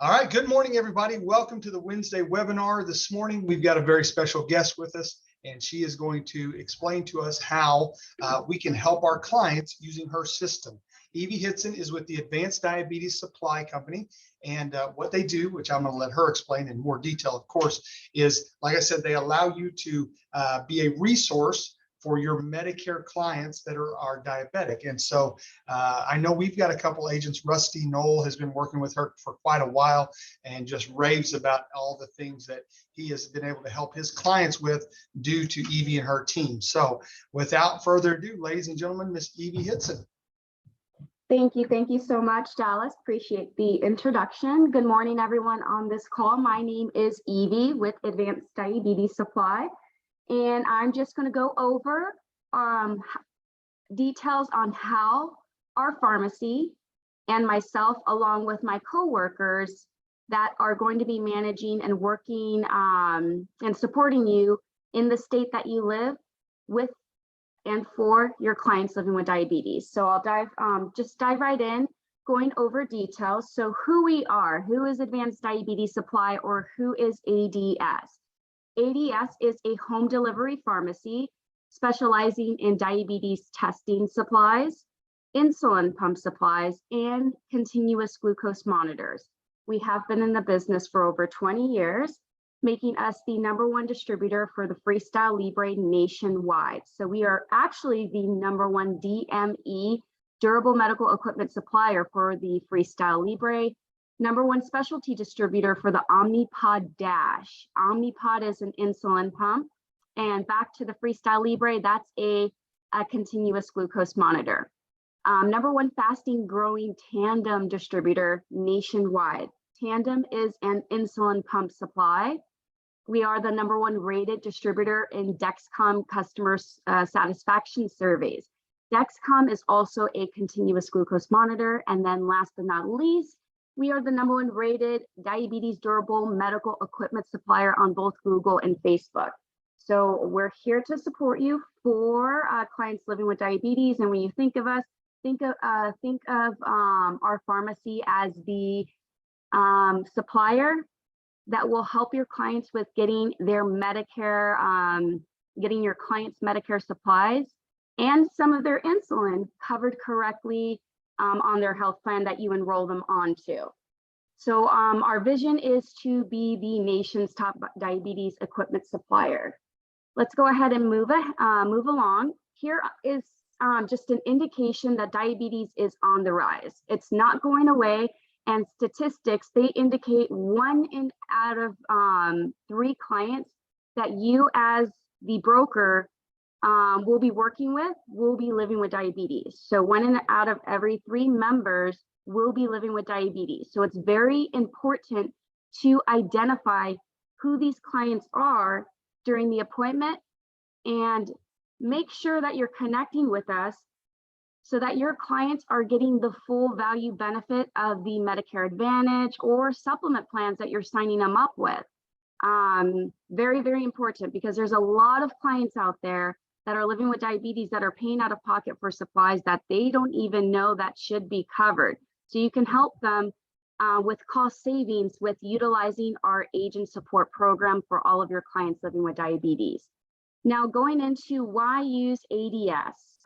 All right, good morning, everybody. Welcome to the Wednesday webinar. This morning, we've got a very special guest with us, and she is going to explain to us how we can help our clients using her system. Evie Hitson is with the Advanced Diabetes Supply Company, and what they do, which I'm going to let her explain in more detail, of course, is, like I said, they allow you to be a resource for your Medicare clients that are diabetic. And so I know we've got a couple agents. Rusty Knoll has been working with her for quite a while and just raves about all the things that he has been able to help his clients with due to Evie and her team. So without further ado, ladies and gentlemen, Miss Evie Hitson. Thank you. Thank you so much, Dallas. Appreciate the introduction. Good morning, everyone on this call. My name is Evie with Advanced Diabetes Supply, and I'm just going to go over details on how our pharmacy and myself, along with my coworkers that are going to be managing and working and supporting you in the state that you live with and for your clients living with diabetes. So I'll just dive right in, going over details. So who we are, who is Advanced Diabetes Supply, or who is ADS? ADS is a home delivery pharmacy specializing in diabetes testing supplies, insulin pump supplies, and continuous glucose monitors. We have been in the business for over 20 years, making us the #1 distributor for the Freestyle Libre nationwide. So we are actually the #1 DME, durable medical equipment supplier, for the Freestyle Libre, #1 specialty distributor for the Omnipod DASH. Omnipod is an insulin pump, and back to the Freestyle Libre, that's a continuous glucose monitor. #1 fasting growing Tandem distributor nationwide. Tandem is an insulin pump supply. We are the #1 rated distributor in Dexcom customer satisfaction surveys. Dexcom is also a continuous glucose monitor. And then last but not least, we are the #1 rated diabetes durable medical equipment supplier on both Google and Facebook. So we're here to support you for clients living with diabetes. And when you think of us, think of our pharmacy as the supplier that will help your clients with getting their Medicare, getting your clients' Medicare supplies and some of their insulin covered correctly on their health plan that you enroll them onto. So our vision is to be the nation's top diabetes equipment supplier. Let's go ahead and move along. Here is just an indication that diabetes is on the rise. It's not going away. And statistics, they indicate 1 out of 3 clients that you as the broker will be working with will be living with diabetes. So 1 out of every 3 members will be living with diabetes. So it's very important to identify who these clients are during the appointment and make sure that you're connecting with us so that your clients are getting the full value benefit of the Medicare Advantage or supplement plans that you're signing them up with. Very, very important, because there's a lot of clients out there that are living with diabetes that are paying out of pocket for supplies that they don't even know that should be covered. So you can help them with cost savings with utilizing our agent support program for all of your clients living with diabetes. Now, going into why use ADS.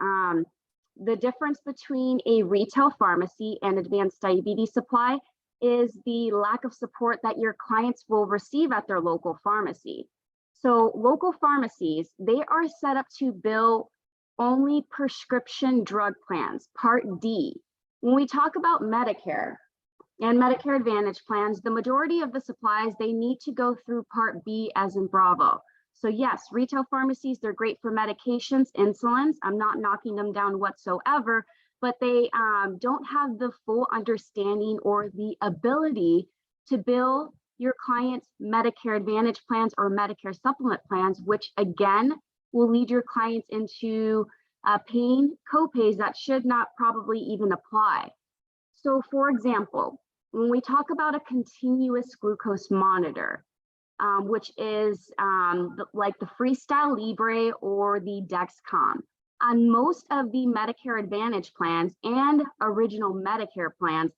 The difference between a retail pharmacy and Advanced Diabetes Supply is the lack of support that your clients will receive at their local pharmacy. So local pharmacies, they are set up to bill only prescription drug plans, Part D. When we talk about Medicare and Medicare Advantage plans, the majority of the supplies, they need to go through Part B as in Bravo. So yes, retail pharmacies, they're great for medications, insulins. I'm not knocking them down whatsoever, but they don't have the full understanding or the ability to bill your clients' Medicare Advantage plans or Medicare supplement plans, which again, will lead your clients into paying copays that should not probably even apply. So for example, when we talk about a continuous glucose monitor, which is like the Freestyle Libre or the Dexcom. On most of the Medicare Advantage plans and original Medicare plans,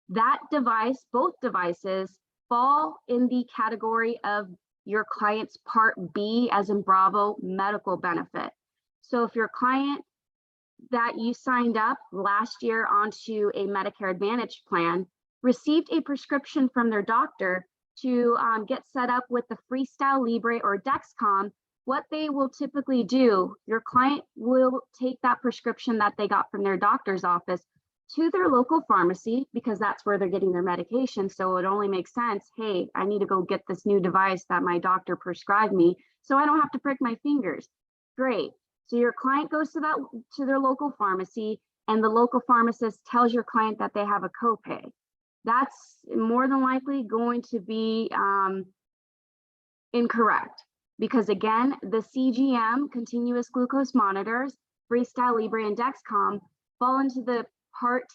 That device, both devices, fall in the category of your client's Part B, as in Bravo, medical benefit. So if your client that you signed up last year onto a Medicare Advantage plan received a prescription from their doctor to get set up with the Freestyle Libre or Dexcom, what they will typically do, your client will take that prescription that they got from their doctor's office to their local pharmacy, because that's where they're getting their medication. So it only makes sense, hey, I need to go get this new device that my doctor prescribed me so I don't have to prick my fingers. Great. So your client goes to their local pharmacy, and the local pharmacist tells your client that they have a copay. That's more than likely going to be incorrect, because again, the CGM, continuous glucose monitors, Freestyle Libre and Dexcom, fall into the Part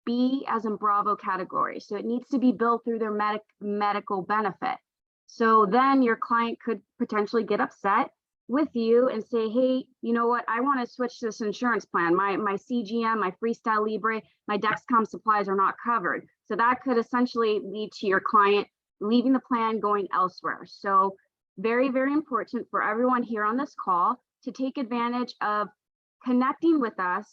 B, as in Bravo, category. So it needs to be billed through their medical benefit. So then your client could potentially get upset with you and say, hey, you know what, I want to switch this insurance plan. My CGM, my Freestyle Libre, my Dexcom supplies are not covered. So that could essentially lead to your client leaving the plan, going elsewhere. So very, very important for everyone here on this call to take advantage of connecting with us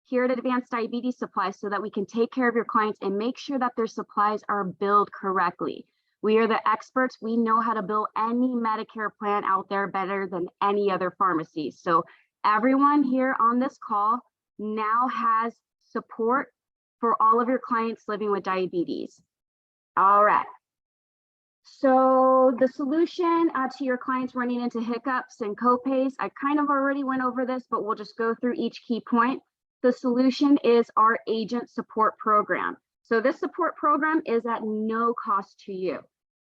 here at Advanced Diabetes Supplies so that we can take care of your clients and make sure that their supplies are billed correctly. We are the experts. We know how to bill any Medicare plan out there better than any other pharmacy. So everyone here on this call now has support for all of your clients living with diabetes. All right. So the solution to your clients running into hiccups and copays, I kind of already went over this, but we'll just go through each key point. The solution is our agent support program. So this support program is at no cost to you.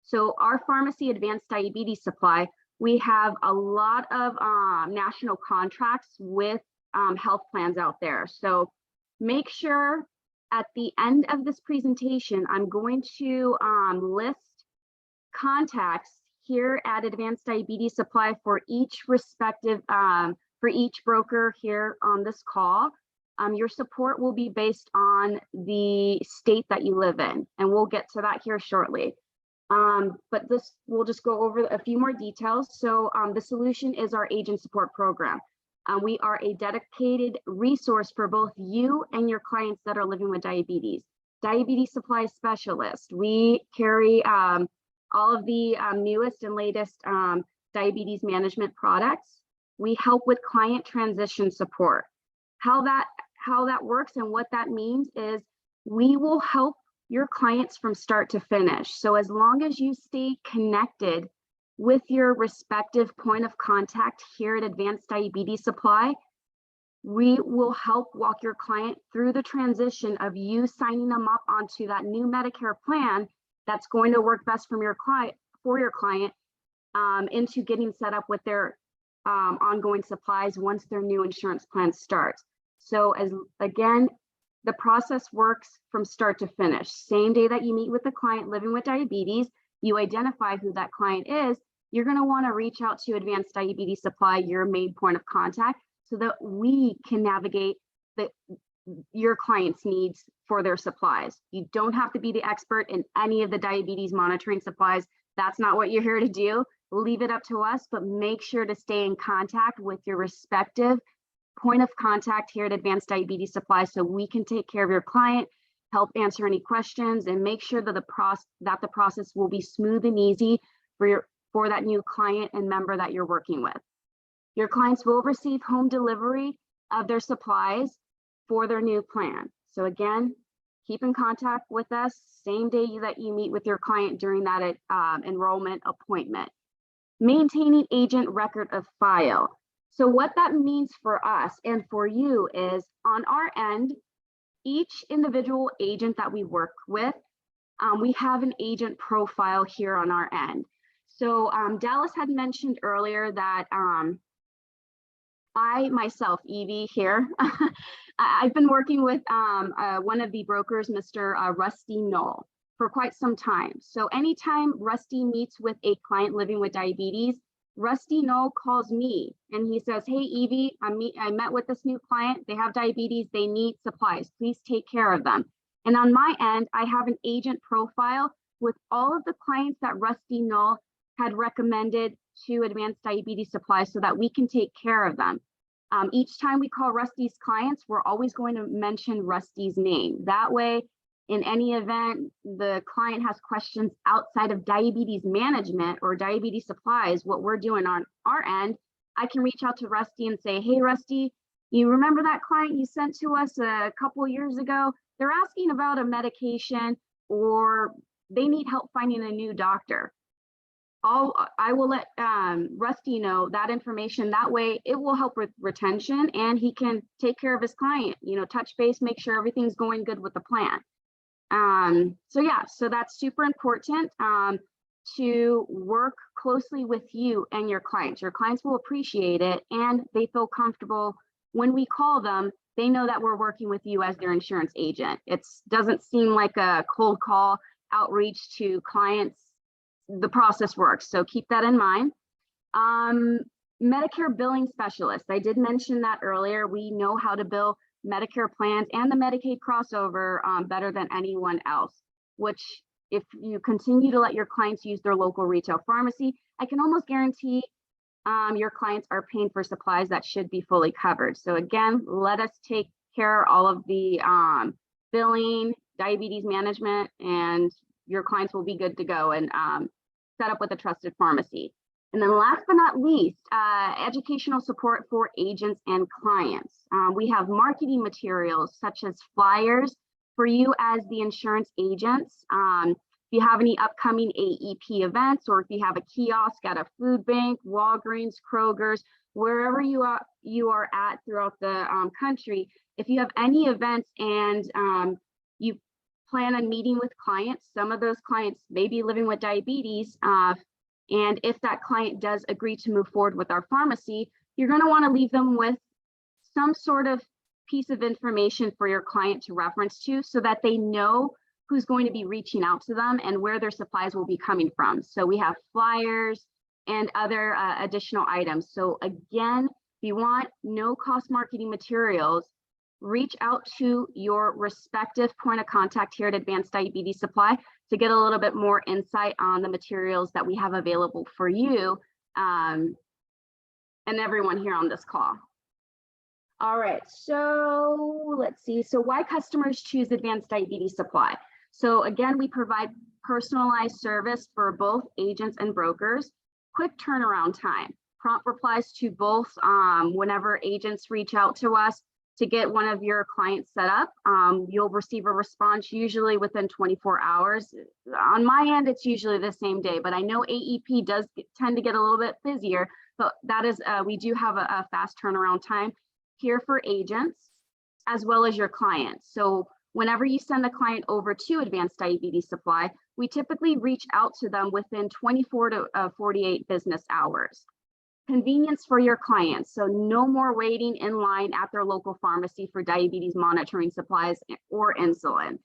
So our pharmacy, Advanced Diabetes Supply, we have a lot of national contracts with health plans out there. So make sure at the end of this presentation, I'm going to list contacts here at Advanced Diabetes Supply for each respective, for each broker here on this call. Your support will be based on the state that you live in, and we'll get to that here shortly. But this, we'll just go over a few more details. So the solution is our agent support program. We are a dedicated resource for both you and your clients that are living with diabetes. Diabetes supply specialist. We carry all of the newest and latest diabetes management products. We help with client transition support. How that works and what that means is we will help your clients from start to finish. So as long as you stay connected with your respective point of contact here at Advanced Diabetes Supply, we will help walk your client through the transition of you signing them up onto that new Medicare plan that's going to work best from your client, for your client, into getting set up with their ongoing supplies once their new insurance plan starts. So again, the process works from start to finish. Same day that you meet with the client living with diabetes, you identify who that client is, you're going to want to reach out to Advanced Diabetes Supply, your main point of contact, so that we can navigate your client's needs for their supplies. You don't have to be the expert in any of the diabetes monitoring supplies. That's not what you're here to do. Leave it up to us, but make sure to stay in contact with your respective point of contact here at Advanced Diabetes Supply so we can take care of your client, help answer any questions, and make sure that the process will be smooth and easy for that new client and member that you're working with. Your clients will receive home delivery of their supplies for their new plan. So again, keep in contact with us same day that you meet with your client during that enrollment appointment. Maintaining agent record of file. So what that means for us and for you is on our end, each individual agent that we work with, we have an agent profile here on our end. So Dallas had mentioned earlier that I myself, Evie here, I've been working with one of the brokers, Mr. Rusty Knoll, for quite some time. So anytime Rusty meets with a client living with diabetes, Rusty Knoll calls me and he says, hey, Evie, I met with this new client. They have diabetes. They need supplies. Please take care of them. And on my end, I have an agent profile with all of the clients that Rusty Null had recommended to Advanced Diabetes Supply so that we can take care of them. Each time we call Rusty's clients, we're always going to mention Rusty's name. That way, in any event, the client has questions outside of diabetes management or diabetes supplies, what we're doing on our end, I can reach out to Rusty and say, hey, Rusty, you remember that client you sent to us a couple of years ago? They're asking about a medication or they need help finding a new doctor. I will let Rusty know that information. That way it will help with retention and he can take care of his client, touch base, make sure everything's going good with the plan. So that's super important to work closely with you and your clients. Your clients will appreciate it and they feel comfortable when we call them. They know that we're working with you as their insurance agent. It doesn't seem like a cold call outreach to clients. The process works, so keep that in mind. Medicare billing specialist. I did mention that earlier. We know how to bill Medicare plans and the Medicaid crossover better than anyone else, which if you continue to let your clients use their local retail pharmacy, I can almost guarantee your clients are paying for supplies that should be fully covered. So again, let us take care of all of the billing, diabetes management, and your clients will be good to go and set up with a trusted pharmacy. And then last but not least, educational support for agents and clients. We have marketing materials such as flyers for you as the insurance agents. If you have any upcoming AEP events, or if you have a kiosk at a food bank, Walgreens, Kroger's, wherever you are at throughout the country, if you have any events and you plan on meeting with clients, some of those clients may be living with diabetes, and if that client does agree to move forward with our pharmacy, you're going to want to leave them with some sort of piece of information for your client to reference to so that they know who's going to be reaching out to them and where their supplies will be coming from. So we have flyers and other additional items. So again, if you want no cost marketing materials, reach out to your respective point of contact here at Advanced Diabetes Supply to get a little bit more insight on the materials that we have available for you and everyone here on this call. All right, so let's see. So why customers choose Advanced Diabetes Supply? So again, we provide personalized service for both agents and brokers, quick turnaround time, prompt replies to both whenever agents reach out to us to get one of your clients set up. You'll receive a response usually within 24 hours. On my end, it's usually the same day, but I know AEP does tend to get a little bit busier, but that is, we do have a fast turnaround time here for agents as well as your clients. So whenever you send a client over to Advanced Diabetes Supply, we typically reach out to them within 24 to 48 business hours. Convenience for your clients. So no more waiting in line at their local pharmacy for diabetes monitoring supplies or insulin.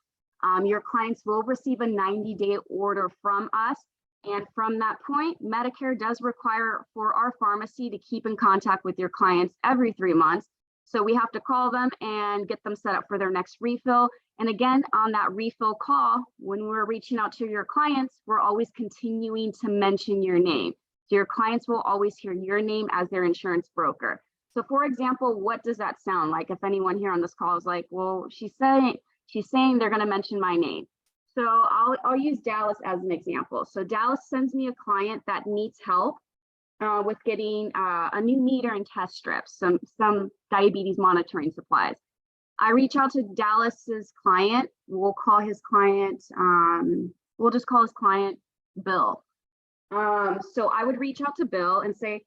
Your clients will receive a 90-day order from us. And from that point, Medicare does require for our pharmacy to keep in contact with your clients every 3 months. So we have to call them and get them set up for their next refill. And again, on that refill call, when we're reaching out to your clients, we're always continuing to mention your name. So your clients will always hear your name as their insurance broker. So for example, what does that sound like? If anyone here on this call is like, well, she's saying they're going to mention my name. So I'll use Dallas as an example. So Dallas sends me a client that needs help with getting a new meter and test strips, some diabetes monitoring supplies. I reach out to Dallas's client. We'll call his client, we'll just call his client Bill. So I would reach out to Bill and say,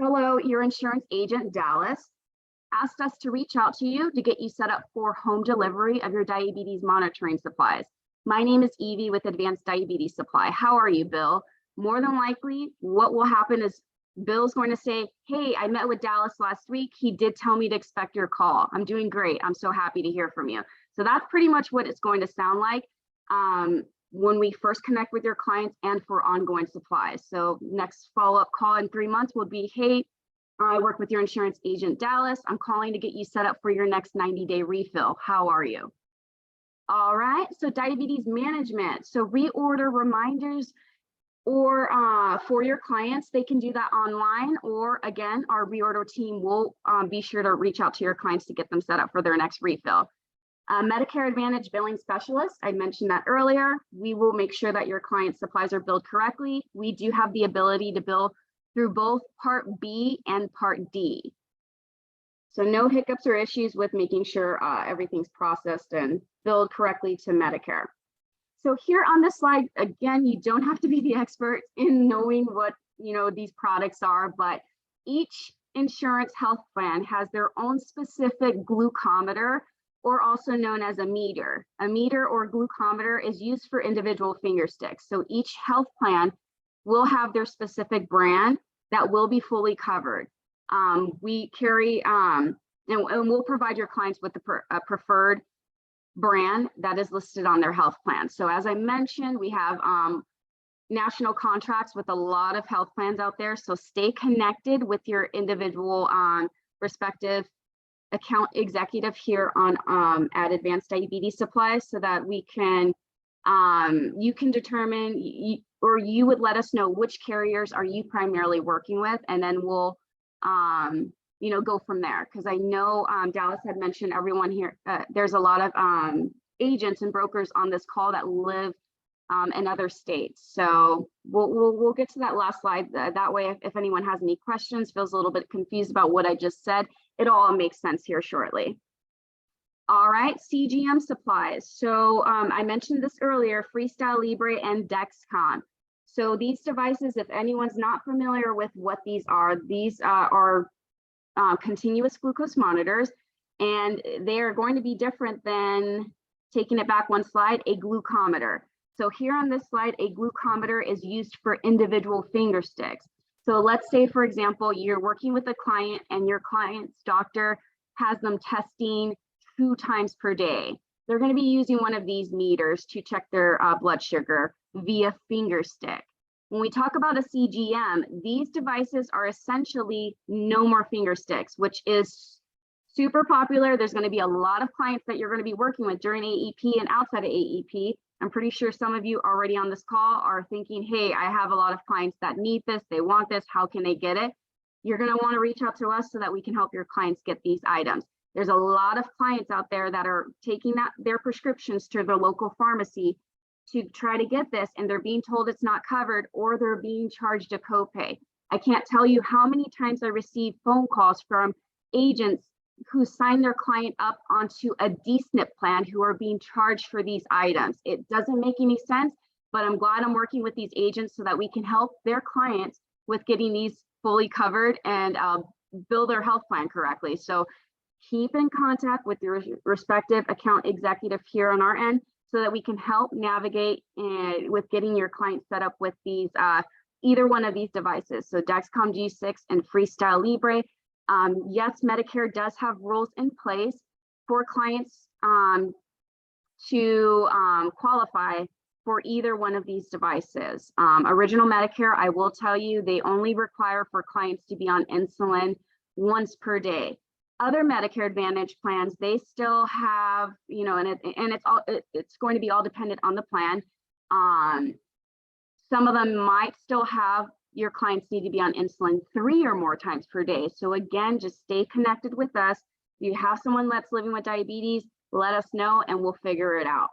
hello, your insurance agent, Dallas, asked us to reach out to you to get you set up for home delivery of your diabetes monitoring supplies. My name is Evie with Advanced Diabetes Supply. How are you, Bill? More than likely, what will happen is Bill's going to say, hey, I met with Dallas last week. He did tell me to expect your call. I'm doing great. I'm so happy to hear from you. So that's pretty much what it's going to sound like when we first connect with your clients and for ongoing supplies. So next follow-up call in 3 months would be, hey, I work with your insurance agent, Dallas. I'm calling to get you set up for your next 90-day refill. How are you? right, so diabetes management. So reorder reminders or for your clients, they can do that online, or again, our reorder team will be sure to reach out to your clients to get them set up for their next refill. Medicare Advantage billing specialist, I mentioned that earlier. We will make sure that your client supplies are billed correctly. We do have the ability to bill through both Part B and Part D. So no hiccups or issues with making sure everything's processed and billed correctly to Medicare. So here on this slide, again, you don't have to be the expert in knowing what these products are, but each insurance health plan has their own specific glucometer, or also known as a meter. A meter or glucometer is used for individual finger sticks. So each health plan will have their specific brand that will be fully covered. We carry, and we'll provide your clients with a preferred brand that is listed on their health plan. So as I mentioned, we have national contracts with a lot of health plans out there. So stay connected with your individual respective account executive here on at Advanced Diabetes Supplies, so that we can you can determine or you would let us know which carriers are you primarily working with, and then we'll go from there. Because I know Dallas had mentioned everyone here, there's a lot of agents and brokers on this call that live in other states. So we'll get to that last slide. That way, if anyone has any questions, feels a little bit confused about what I just said, it all makes sense here shortly. All right, CGM supplies. So I mentioned this earlier, Freestyle Libre and Dexcom. So these devices, if anyone's not familiar with what these are continuous glucose monitors, and they are going to be different than, taking it back one slide, a glucometer. So here on this slide, a glucometer is used for individual finger sticks. So let's say, for example, you're working with a client and your client's doctor has them testing 2 times per day. They're going to be using one of these meters to check their blood sugar via finger stick. When we talk about a CGM, these devices are essentially no more finger sticks, which is super popular. There's going to be a lot of clients that you're going to be working with during AEP and outside of AEP. I'm pretty sure some of you already on this call are thinking, hey, I have a lot of clients that need this, they want this, how can they get it? You're going to want to reach out to us so that we can help your clients get these items. There's a lot of clients out there that are taking their prescriptions to their local pharmacy to try to get this, and they're being told it's not covered, or they're being charged a copay. I can't tell you how many times I receive phone calls from agents who sign their client up onto a DSNP plan who are being charged for these items. It doesn't make any sense, but I'm glad I'm working with these agents so that we can help their clients with getting these fully covered and bill their health plan correctly. So keep in contact with your respective account executive here on our end so that we can help navigate with getting your client set up with these either one of these devices. So Dexcom G6 and Freestyle Libre. Yes, Medicare does have rules in place for clients to qualify for either one of these devices. Original Medicare, I will tell you, they only require for clients to be on insulin once per day. Other Medicare Advantage plans, they still have, and it's going to be all dependent on the plan. Some of them might still have your clients need to be on insulin 3 or more times per day. So again, just stay connected with us. If you have someone that's living with diabetes, let us know and we'll figure it out.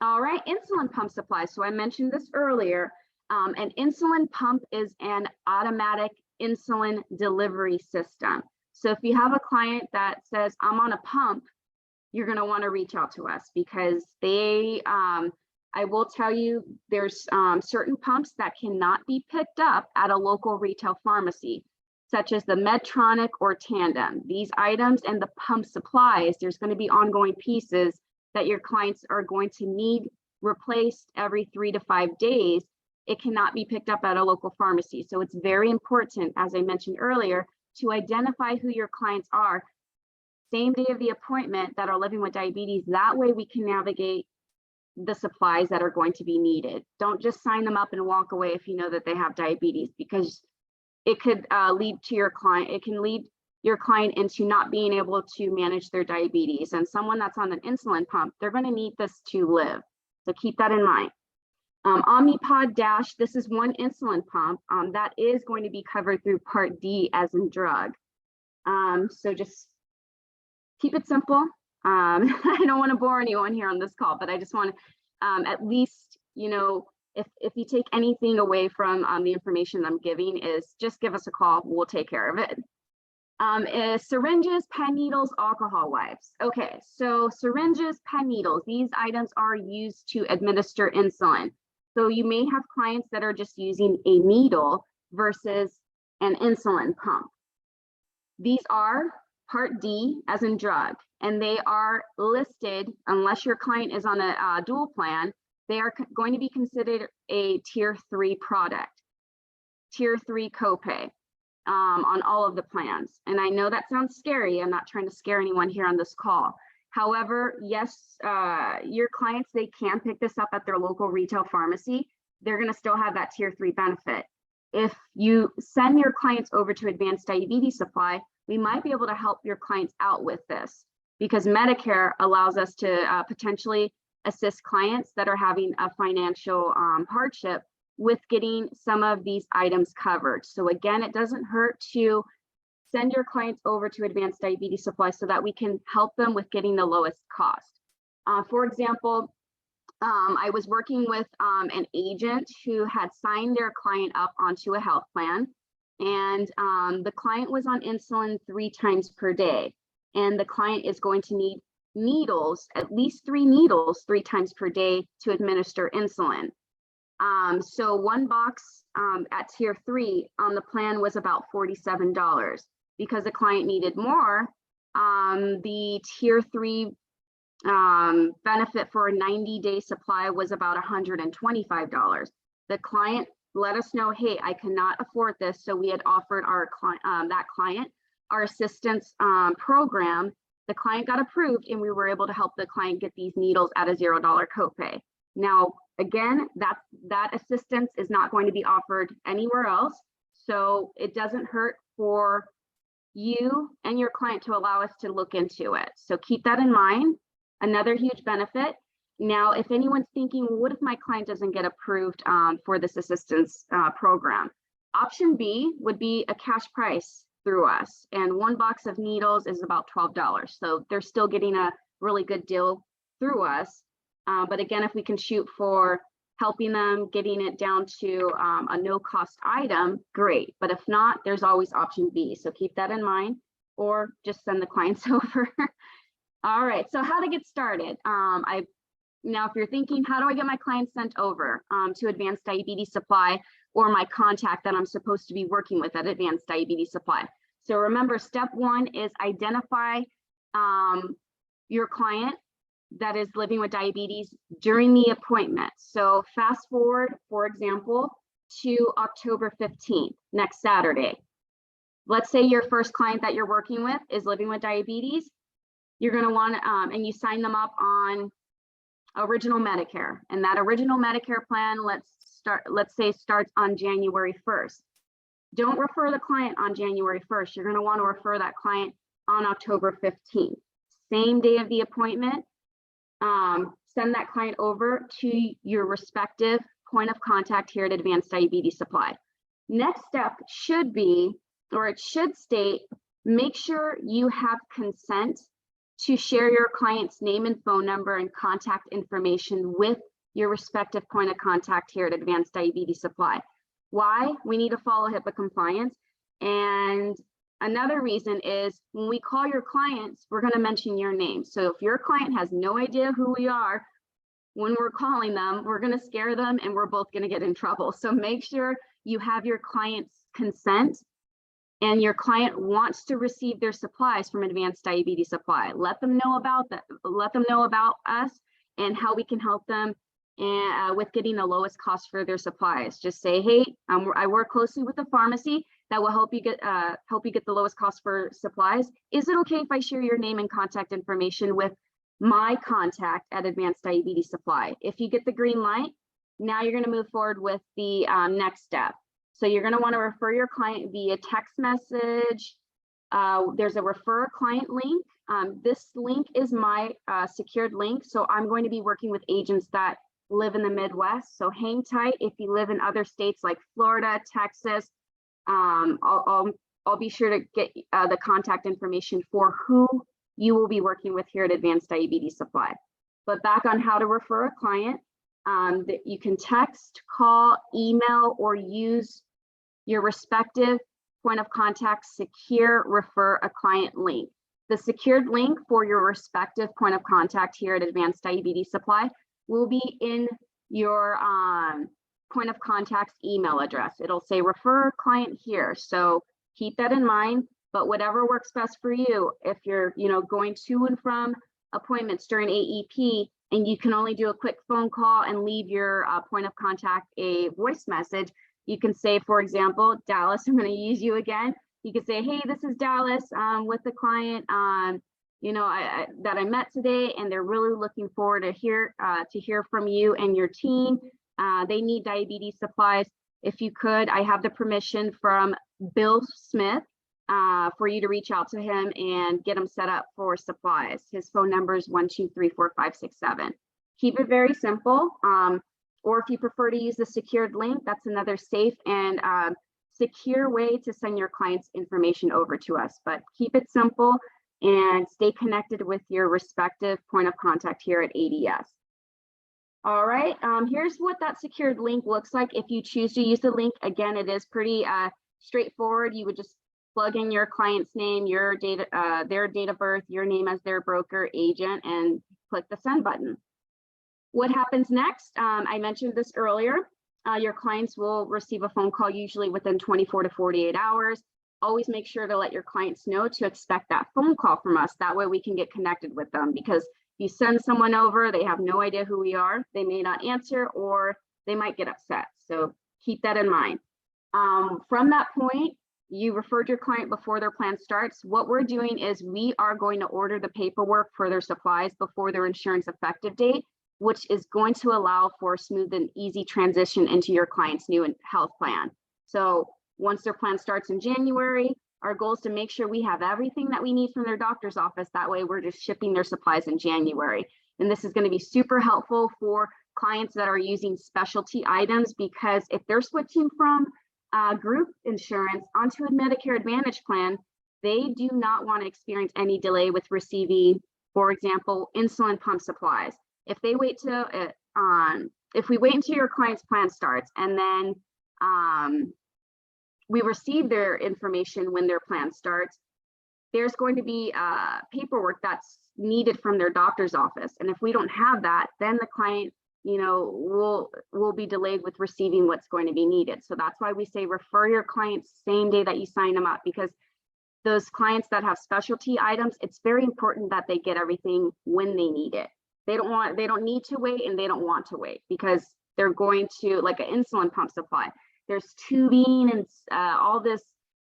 All right, insulin pump supplies. So I mentioned this earlier. An insulin pump is an automatic insulin delivery system. So if you have a client that says, I'm on a pump, you're going to want to reach out to us because they, I will tell you, there's certain pumps that cannot be picked up at a local retail pharmacy, such as the Medtronic or Tandem. These items and the pump supplies, there's going to be ongoing pieces that your clients are going to need replaced every 3 to 5 days. It cannot be picked up at a local pharmacy. So it's very important, as I mentioned earlier, to identify who your clients are same day of the appointment that are living with diabetes. That way we can navigate the supplies that are going to be needed. Don't just sign them up and walk away if you know that they have diabetes, because it could lead to your client, it can lead your client into not being able to manage their diabetes. And someone that's on an insulin pump, they're going to need this to live. So keep that in mind. Omnipod Dash, this is one insulin pump that is going to be covered through Part D as in drug. So just keep it simple. I don't want to bore anyone here on this call, but I just want to at least, you know, if you take anything away from the information I'm giving, is just give us a call. We'll take care of it. Is syringes, pen needles, alcohol wipes. Okay, so syringes, pen needles, these items are used to administer insulin. So you may have clients that are just using a needle versus an insulin pump. These are Part D as in drug, and they are listed, unless your client is on a dual plan, they are going to be considered a tier 3 product, tier 3 copay on all of the plans. And I know that sounds scary. I'm not trying to scare anyone here on this call. However, yes, your clients, they can pick this up at their local retail pharmacy. They're going to still have that tier 3 benefit. If you send your clients over to Advanced Diabetes Supply, we might be able to help your clients out with this, because Medicare allows us to potentially assist clients that are having a financial hardship with getting some of these items covered. So again, it doesn't hurt to send your clients over to Advanced Diabetes Supply so that we can help them with getting the lowest cost. For example, I was working with an agent who had signed their client up onto a health plan, and the client was on insulin 3 times per day, and the client is going to need needles, at least 3 needles 3 times per day to administer insulin. So one box at tier 3 on the plan was about $47. Because the client needed more, the tier 3 benefit for a 90-day supply was about $125. The client let us know, hey, I cannot afford this. So we had offered our that client our assistance program. The client got approved, and we were able to help the client get these needles at a $0 copay. Now, again, that assistance is not going to be offered anywhere else. So it doesn't hurt for you and your client to allow us to look into it. So keep that in mind. Another huge benefit. Now, if anyone's thinking, well, what if my client doesn't get approved for this assistance program? Option B would be a cash price through us. And one box of needles is about $12. So they're still getting a really good deal through us. But again, if we can shoot for helping them, getting it down to a no-cost item, great. But if not, there's always option B. So keep that in mind, or just send the clients over. All right, so how to get started. Now, if you're thinking, how do I get my clients sent over to Advanced Diabetes Supply, or my contact that I'm supposed to be working with at Advanced Diabetes Supply? So remember, step 1 is identify your client that is living with diabetes during the appointment. So fast forward, for example, to October 15th, next Saturday. Let's say your first client that you're working with is living with diabetes. You're going to want and you sign them up on Original Medicare, and that Original Medicare plan, let's say starts on January 1st. Don't refer the client on January 1st. You're going to want to refer that client on October 15th, same day of the appointment. Send that client over to your respective point of contact here at Advanced Diabetes Supply. Next step should be, or it should state, make sure you have consent to share your client's name and phone number and contact information with your respective point of contact here at Advanced Diabetes Supply. Why? We need to follow HIPAA compliance. And another reason is when we call your clients, we're going to mention your name. So if your client has no idea who we are, when we're calling them, we're going to scare them and we're both going to get in trouble. So make sure you have your client's consent and your client wants to receive their supplies from Advanced Diabetes Supply. Let them know about that. Let them know about us and how we can help them and with getting the lowest cost for their supplies. Just say, hey, I work closely with the pharmacy that will help you get the lowest cost for supplies. Is it okay if I share your name and contact information with my contact at Advanced Diabetes Supply? If you get the green light, now you're going to move forward with the next step. So you're going to want to refer your client via text message, there's a refer a client link. This link is my secured link. So I'm going to be working with agents that live in the Midwest. So hang tight. If you live in other states like Florida, Texas, I'll be sure to get the contact information for who you will be working with here at Advanced Diabetes Supply. But back on how to refer a client, that you can text, call, email, or use your respective point of contact secure refer a client link. The secured link for your respective point of contact here at Advanced Diabetes Supply will be in your point of contact's email address. It'll say refer a client here. So keep that in mind, but whatever works best for you. If you're, going to and from appointments during AEP and you can only do a quick phone call and leave your point of contact a voice message, you can say, for example, Dallas, I'm going to use you again. You can say, hey, this is Dallas with the client, that I met today, and they're really looking forward to hear from you and your team. They need diabetes supplies. If you could, I have the permission from Bill Smith for you to reach out to him and get him set up for supplies. His phone number is 1234567. Keep it very simple. Or if you prefer to use the secured link, that's another safe and secure way to send your client's information over to us. But keep it simple and stay connected with your respective point of contact here at ADS. All right, here's what that secured link looks like. If you choose to use the link, again, it is pretty straightforward. You would just plug in your client's name, your data, their date of birth, your name as their broker agent, and click the send button. What happens next? I mentioned this earlier. Your clients will receive a phone call usually within 24 to 48 hours. Always make sure to let your clients know to expect that phone call from us. That way we can get connected with them, because if you send someone over, they have no idea who we are. They may not answer, or they might get upset. So keep that in mind. From that point, you referred your client before their plan starts. What we're doing is we are going to order the paperwork for their supplies before their insurance effective date, which is going to allow for a smooth and easy transition into your client's new health plan. So once their plan starts in January, our goal is to make sure we have everything that we need from their doctor's office. That way we're just shipping their supplies in January. And this is going to be super helpful for clients that are using specialty items, because if they're switching from group insurance onto a Medicare Advantage plan, they do not want to experience any delay with receiving, for example, insulin pump supplies. If they wait to, if we wait until your client's plan starts and then we receive their information when their plan starts, there's going to be paperwork that's needed from their doctor's office. And if we don't have that, then the client, will be delayed with receiving what's going to be needed. So that's why we say refer your clients same day that you sign them up, because those clients that have specialty items, it's very important that they get everything when they need it. They don't need to wait, and they don't want to wait, because they're going to, like an insulin pump supply, there's tubing and all this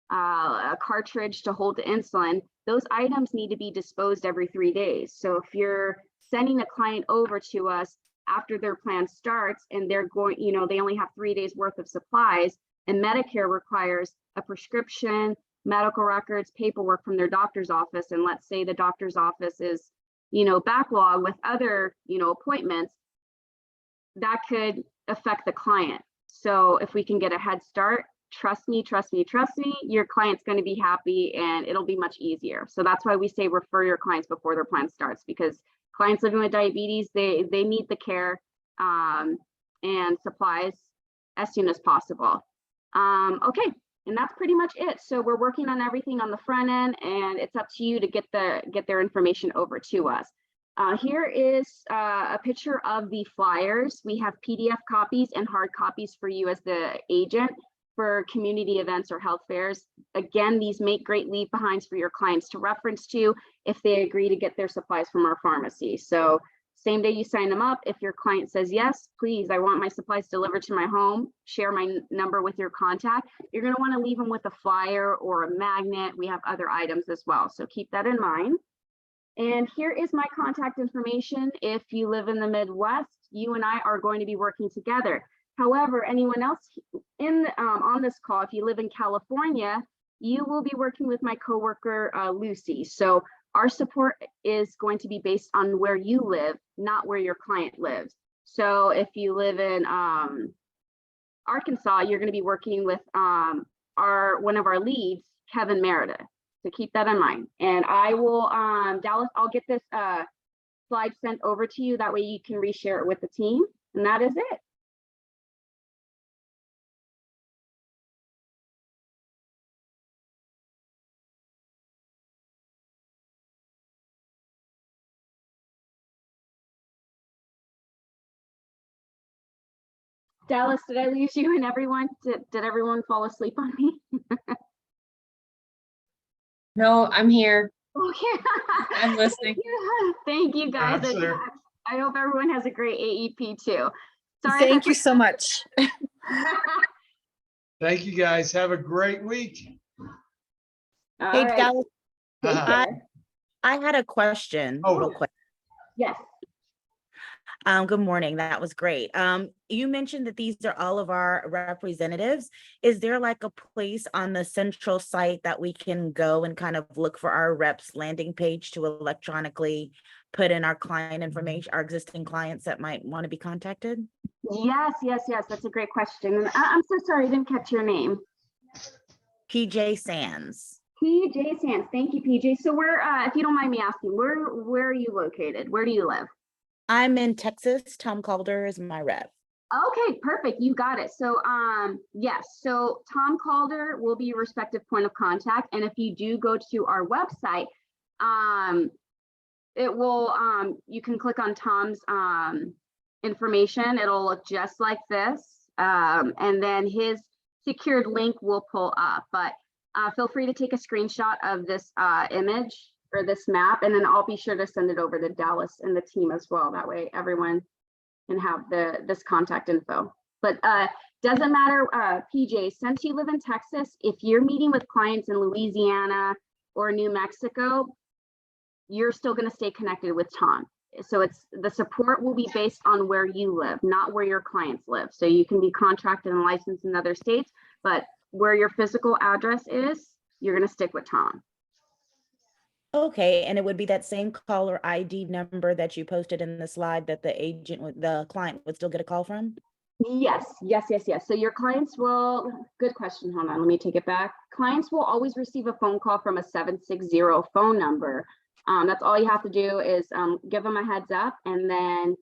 cartridge to hold the insulin. Those items need to be disposed every 3 days. So if you're sending a client over to us after their plan starts and they're going, they only have 3 days worth of supplies, and Medicare requires a prescription, medical records, paperwork from their doctor's office, and let's say the doctor's office is backlog with other, appointments, that could affect the client. So if we can get a head start, trust me, your client's going to be happy and it'll be much easier. So that's why we say refer your clients before their plan starts, because clients living with diabetes, they need the care and supplies as soon as possible. Okay. And that's pretty much it. So we're working on everything on the front end, and it's up to you to get their information over to us. Here is a picture of the flyers. We have PDF copies and hard copies for you as the agent for community events or health fairs. Again, these make great leave behinds for your clients to reference to if they agree to get their supplies from our pharmacy. So same day you sign them up, if your client says, yes, please, I want my supplies delivered to my home, share my number with your contact, you're going to want to leave them with a flyer or a magnet. We have other items as well, so keep that in mind. And here is my contact information. If you live in the Midwest, you and I are going to be working together. However, anyone else on this call, if you live in California, you will be working with my coworker, Lucy. So our support is going to be based on where you live, not where your client lives. So if you live in Arkansas, you're going to be working with one of our leads, Kevin Meredith. So keep that in mind. And I will, Dallas, I'll get this slide sent over to you. That way you can reshare it with the team. And that is it. Dallas, did I lose you and everyone? Did everyone fall asleep on me? No, I'm here. Okay. I'm listening. Thank you guys. Yes, sir. I hope everyone has a great AEP too. Sorry. Thank you so much. Thank you, guys. Have a great week. All Hey, right. Dallas, Take Uh-huh. care. I had a question Oh. real quick. Yes. Good morning. That was great. You mentioned that these are all of our representatives. Is there like a place on the central site that we can go and kind of look for our reps landing page to electronically put in our client information, our existing clients that might want to be contacted? Yes. That's a great question. And I'm so sorry, I didn't catch your name. PJ Sands. PJ Sands. Thank you, PJ. So where, if you don't mind me asking, where are you located? Where do you live? I'm in Texas. Tom Calder is my rep. Okay, perfect. You got it. So, yes, so Tom Calder will be your respective point of contact. And if you do go to our website, it will, you can click on Tom's information. It'll look just like this. And then his secured link will pull up. But feel free to take a screenshot of this image or this map, and then I'll be sure to send it over to Dallas and the team as well. That way everyone can have this contact info. But doesn't matter, PJ, since you live in Texas, if you're meeting with clients in Louisiana or New Mexico, you're still going to stay connected with Tom. So the support will be based on where you live, not where your clients live. So you can be contracted and licensed in other states, but where your physical address is, you're going to stick with Tom. Okay, and it would be that same caller ID number that you posted in the slide that the client would still get a call from? Yes. So your clients will, good question, hold on, let me take it back. Clients will always receive a phone call from a 760 phone number. That's all you have to do is give them a heads up, and then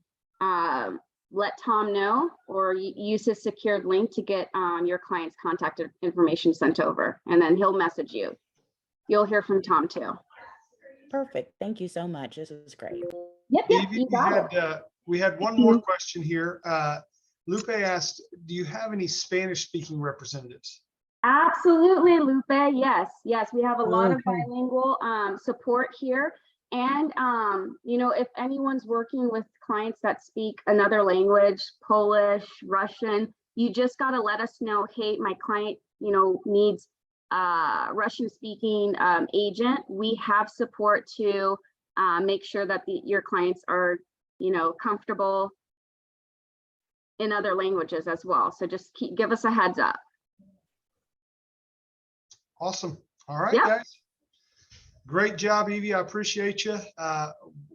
let Tom know, or use his secured link to get your client's contact information sent over, and then he'll message you. You'll hear from Tom too. Perfect. Thank you so much. This was great. Yep, Evie, you got it. we had one more question here. Lupe asked, do you have any Spanish-speaking representatives? Absolutely, Lupe. Yes, we have a lot of Okay. bilingual support here. And, you know, if anyone's working with clients that speak another language, Polish, Russian, you just got to let us know, hey, my client, you know, needs Russian speaking agent. We have support to make sure that your clients are, you know, comfortable in other languages as well. So just give us a heads up. Awesome. All right, Yep. guys. Great job, Evie. I appreciate you.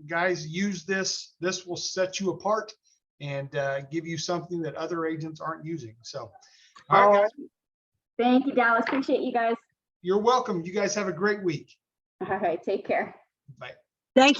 Guys, use this. This will set you apart and give you something that other agents aren't using. So, all right, guys. Thank you, Dallas. Appreciate you guys. You're welcome. You guys have a great week. All right, take care. Bye. Thank